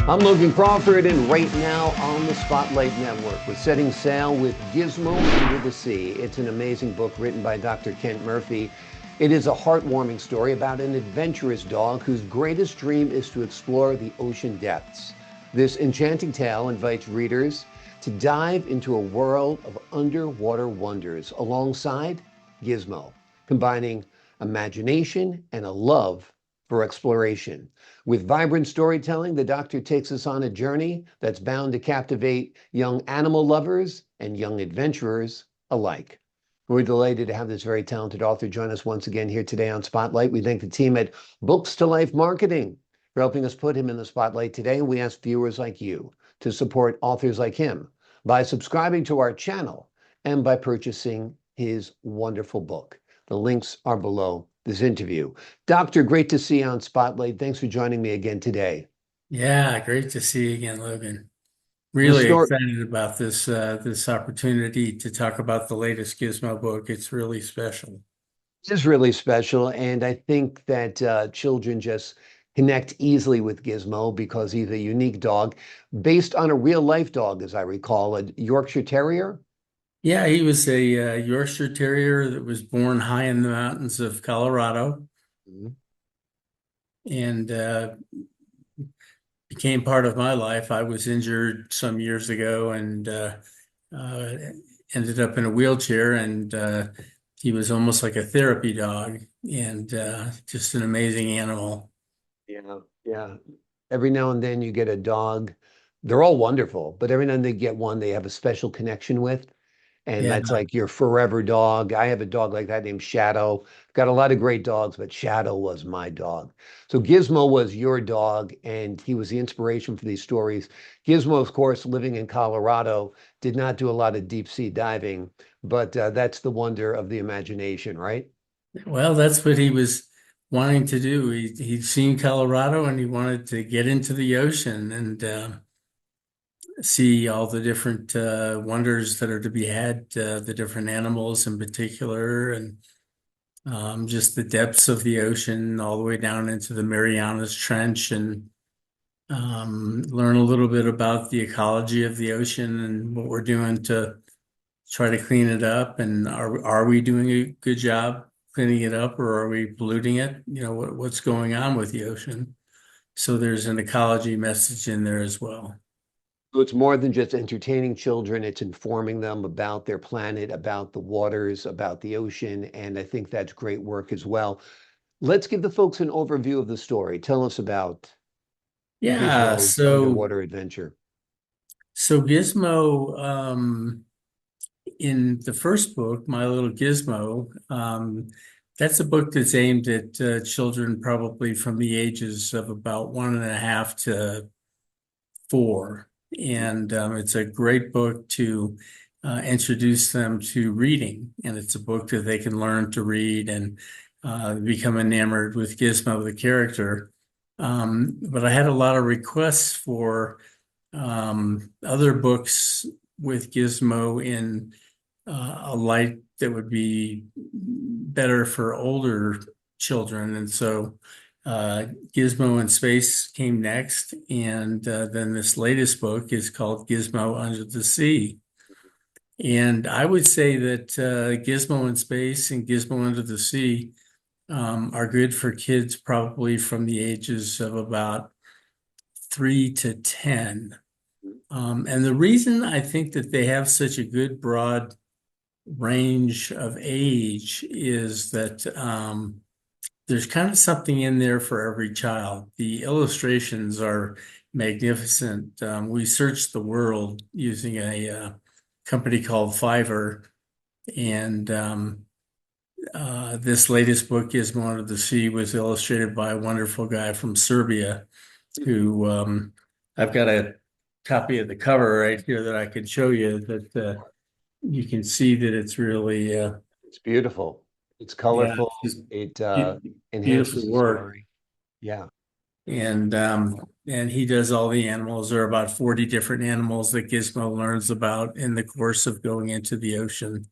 I'm Logan Crawford, and right now on the Spotlight Network, we're setting sail with Gizmo Under the Sea. It's an amazing book written by Dr. Kent Murphy. It is a heartwarming story about an adventurous dog whose greatest dream is to explore the ocean depths. This enchanting tale invites readers to dive into a world of underwater wonders alongside Gizmo, combining imagination and a love for exploration. With vibrant storytelling, the Doctor takes us on a journey that's bound to captivate young animal lovers and young adventurers alike. We're delighted to have this very talented author join us once again here today on Spotlight. We thank the team at Books to Life Marketing for helping us put him in the spotlight today. And we ask viewers like you to support authors like him by subscribing to our channel and by purchasing his wonderful book. The links are below this interview. Doctor, great to see you on Spotlight. Thanks for joining me again today. Yeah, great to see you again, Logan. The Really story excited about this opportunity to talk about the latest Gizmo book. It's really special. is really special, and I think that children just connect easily with Gizmo because he's a unique dog based on a real life dog, as I recall, a Yorkshire Terrier. Yeah, he was a Yorkshire Terrier that was born high in the mountains of Colorado Mhm. and became part of my life. I was injured some years ago and uh, ended up in a wheelchair, and he was almost like a therapy dog and just an amazing animal. Yeah, yeah. Every now and then you get a dog. They're all wonderful, but every now and then you get one they have a special connection with. And Yeah. that's like your forever dog. I have a dog like that named Shadow. Got a lot of great dogs, but Shadow was my dog. So Gizmo was your dog, and he was the inspiration for these stories. Gizmo, of course, living in Colorado, did not do a lot of deep sea diving, but that's the wonder of the imagination, right? Well, that's what he was wanting to do. He'd seen Colorado and he wanted to get into the ocean and see all the different wonders that are to be had, the different animals in particular, and just the depths of the ocean all the way down into the Marianas Trench, and learn a little bit about the ecology of the ocean and what we're doing to try to clean it up. And are we doing a good job cleaning it up, or are we polluting it? You know, what's going on with the ocean? So there's an ecology message in there as well. So it's more than just entertaining children, it's informing them about their planet, about the waters, about the ocean, and I think that's great work as well. Let's give the folks an overview of the story. Tell us about Yeah, Gizmo's so underwater adventure. so Gizmo, in the first book, My Little Gizmo, that's a book that's aimed at children probably from the ages of about 1.5 to 4. And it's a great book to introduce them to reading. And it's a book that they can learn to read and become enamored with Gizmo, the character. But I had a lot of requests for other books with Gizmo in a light that would be better for older children. And so Gizmo in Space came next. And then this latest book is called Gizmo Under the Sea. And I would say that Gizmo in Space and Gizmo Under the Sea are good for kids probably from the ages of about 3 to 10. And the reason I think that they have such a good broad range of age is that there's kind of something in there for every child. The illustrations are magnificent. We searched the world using a company called Fiverr, and this latest book, Gizmo Under the Sea, was illustrated by a wonderful guy from Serbia who I've got a copy of the cover right here that I could show you that you can see that it's really, It's beautiful. It's yeah, colorful. just It enhances beautiful the work. story. Yeah. And he does all the animals. There are about 40 different animals that Gizmo learns about in the course of going into the ocean.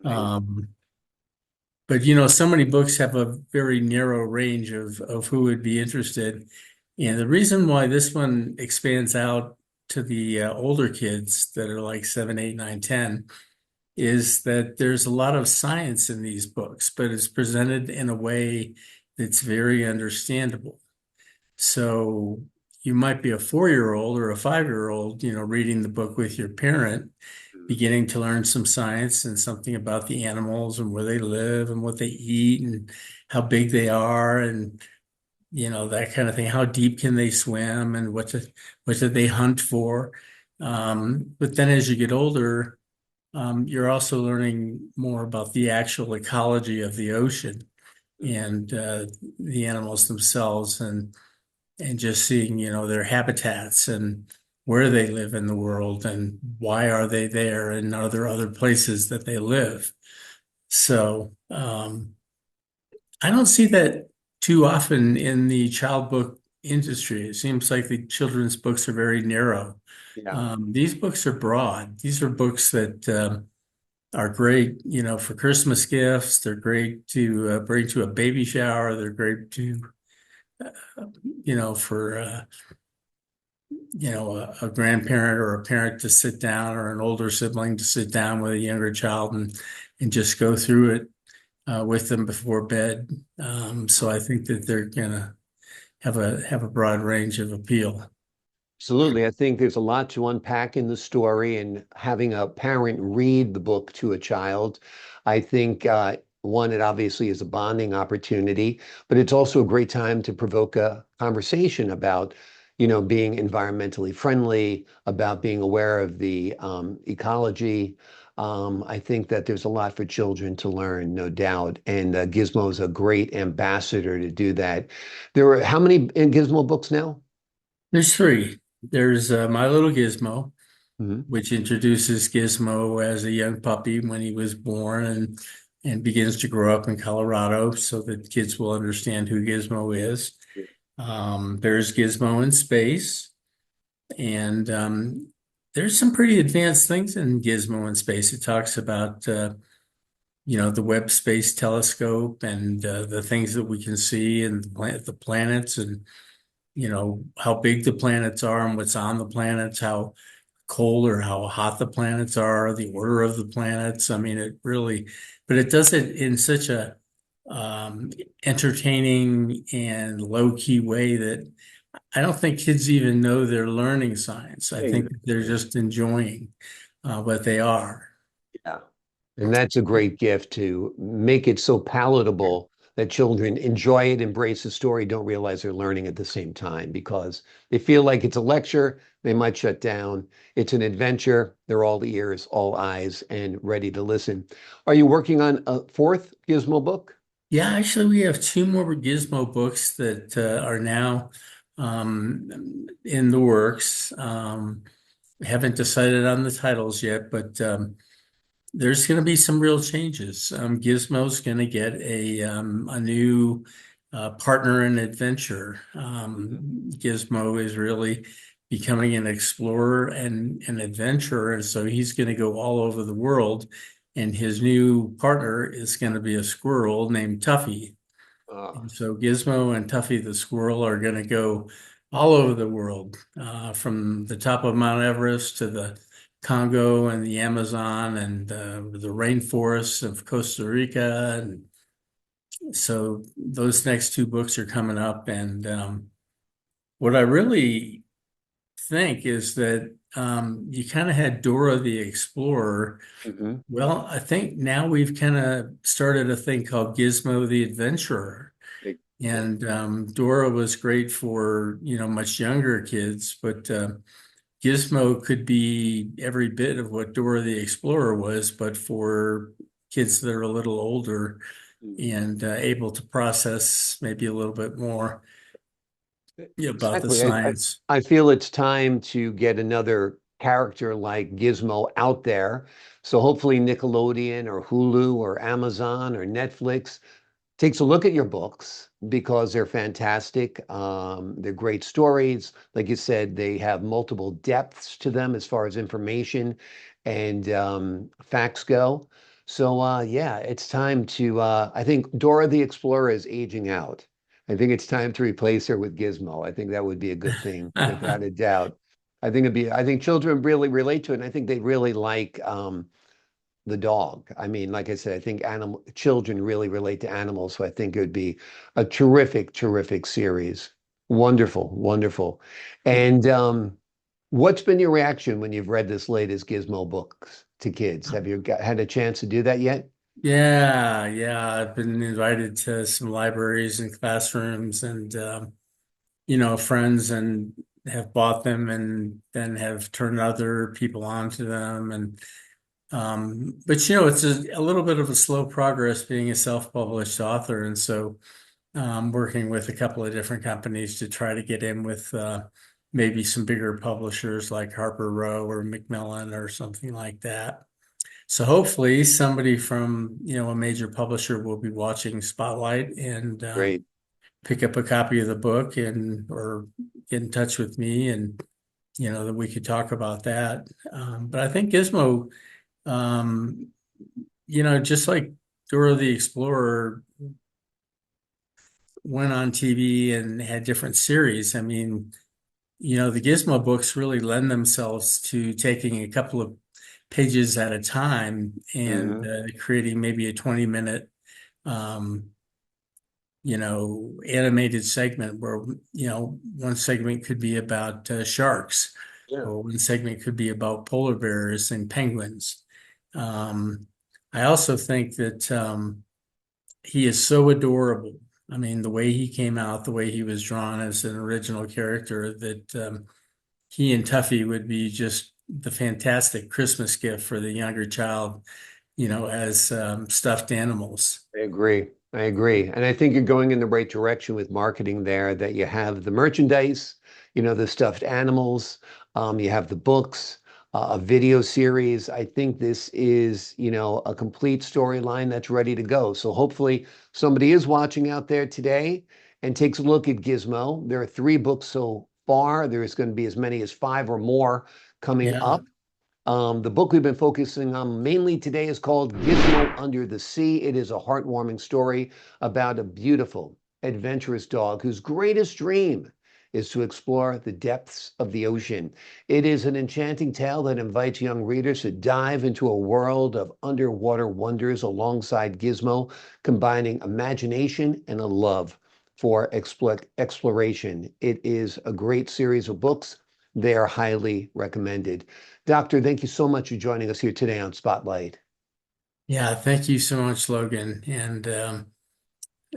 Amazing. Um, but you know, so many books have a very narrow range of who would be interested. And the reason why this one expands out to the older kids that are like 7, 8, 9, 10 is that there's a lot of science in these books, but it's presented in a way that's very understandable. So you might be a 4-year-old or a 5-year-old, reading the book with your parent, beginning to learn some science and something about the animals and where they live and what they eat and how big they are and that kind of thing. How deep can they swim and what do they hunt for? But then as you get older, you're also learning more about the actual ecology of the ocean and the animals themselves and just seeing, their habitats and where they live in the world and why are they there and are there other places that they live. So I don't see that too often in the child book industry. It seems like the children's books are very narrow. Yeah. These books are broad. These are books that are great, for Christmas gifts. They're great to bring to a baby shower. They're great to, for a grandparent or a parent to sit down or an older sibling to sit down with a younger child and just go through it with them before bed. So I think that they're gonna have a broad range of appeal. Absolutely. I think there's a lot to unpack in the story, and having a parent read the book to a child, I think, one, it obviously is a bonding opportunity, but it's also a great time to provoke a conversation about, being environmentally friendly, about being aware of the ecology. I think that there's a lot for children to learn, no doubt. And Gizmo is a great ambassador to do that. There are how many in Gizmo books now? There's three. There's My Little Gizmo, Mhm. which introduces Gizmo as a young puppy when he was born and begins to grow up in Colorado so that kids will understand who Gizmo is. There's Gizmo in Space, and there's some pretty advanced things in Gizmo in Space. It talks about the Webb Space Telescope and the things that we can see and the planets and how big the planets are and what's on the planets, how cold or how hot the planets are, the order of the planets. I mean, it really, but it does it in such a entertaining and low-key way that I don't think kids even know they're learning science. I think that they're Exactly. just enjoying what they are. Yeah. And that's a great gift to make it so palatable that children enjoy it, embrace the story, don't realize they're learning at the same time because they feel like it's a lecture, they might shut down. It's an adventure, they're all ears, all eyes, and ready to listen. Are you working on a fourth Gizmo book? Yeah, actually, we have two more Gizmo books that are now in the works. We haven't decided on the titles yet, but there's going to be some real changes. Gizmo's going to get a new partner in adventure. Mhm. Gizmo is really becoming an explorer and an adventurer, and so he's going to go all over the world. And his new partner is going to be a squirrel named Tuffy. Uh, And so Gizmo and Tuffy the squirrel are going to go all over the world, from the top of Mount Everest to the Congo and the Amazon and the rainforests of Costa Rica. And so those next two books are coming up. And what I really think is that you kind of had Dora the Explorer. mhm. Well, I think now we've kind of started a thing called Gizmo the Adventurer. Yeah. And Dora was great for, much younger kids, but Gizmo could be every bit of what Dora the Explorer was, but for kids that are a little older and able to process maybe a little bit more about the Exactly. science. I feel it's time to get another character like Gizmo out there. So hopefully Nickelodeon or Hulu or Amazon or Netflix takes a look at your books because they're fantastic. They're great stories. Like you said, they have multiple depths to them as far as information and facts go. So yeah, it's time to. I think Dora the Explorer is aging out, I think it's time to replace her with Gizmo. I think that would be a good thing, without a doubt. I think children really relate to it, and I think they really like the dog. I mean, like I said, I think animal children really relate to animals, so I think it would be a terrific, terrific series. Wonderful, wonderful. And what's been your reaction when you've read this latest Gizmo books to kids? Have you had a chance to do that yet? Yeah, yeah. I've been invited to some libraries and classrooms and friends and have bought them and then have turned other people on to them. And but it's a little bit of a slow progress being a self-published author. And so working with a couple of different companies to try to get in with maybe some bigger publishers like Harper Row or Macmillan or something like that. So hopefully somebody from, a major publisher will be watching Spotlight and Great. pick up a copy of the book and or get in touch with me and, that we could talk about that. But I think Gizmo, um, just like Dora the Explorer went on TV and had different series. I mean, the Gizmo books really lend themselves to taking a couple of pages at a time and Hmm. creating maybe a 20-minute, um, animated segment where, one segment could be about sharks, Yeah. or one segment could be about polar bears and penguins. Um, I also think that he is so adorable. I mean, the way he came out, the way he was drawn as an original character, that he and Tuffy would be just the fantastic Christmas gift for the younger child, as stuffed animals. I agree. I agree. And I think you're going in the right direction with marketing there, that you have the merchandise, the stuffed animals, you have the books, a video series. I think this is, a complete storyline that's ready to go. So hopefully somebody is watching out there today and takes a look at Gizmo. There are 3 books so far. There's going to be as many as 5 or more coming Yeah. up. The book we've been focusing on mainly today is called Gizmo Under the Sea. It is a heartwarming story about a beautiful, adventurous dog whose greatest dream is to explore the depths of the ocean. It is an enchanting tale that invites young readers to dive into a world of underwater wonders alongside Gizmo, combining imagination and a love for exploration. It is a great series of books. They are highly recommended. Doctor, thank you so much for joining us here today on Spotlight. Yeah, thank you so much, Logan. And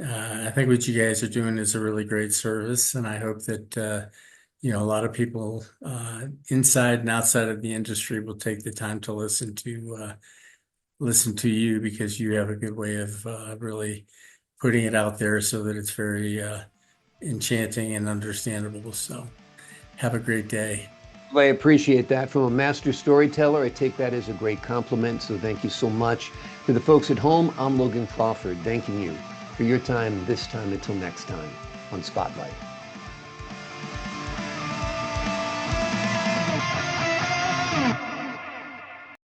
I think what you guys are doing is a really great service, and I hope that a lot of people inside and outside of the industry will take the time to listen to you because you have a good way of really putting it out there so that it's very enchanting and understandable. So have a great day. Well, I appreciate that. From a master storyteller, I take that as a great compliment. So thank you so much. To the folks at home, I'm Logan Crawford, thanking you for your time this time until next time on Spotlight.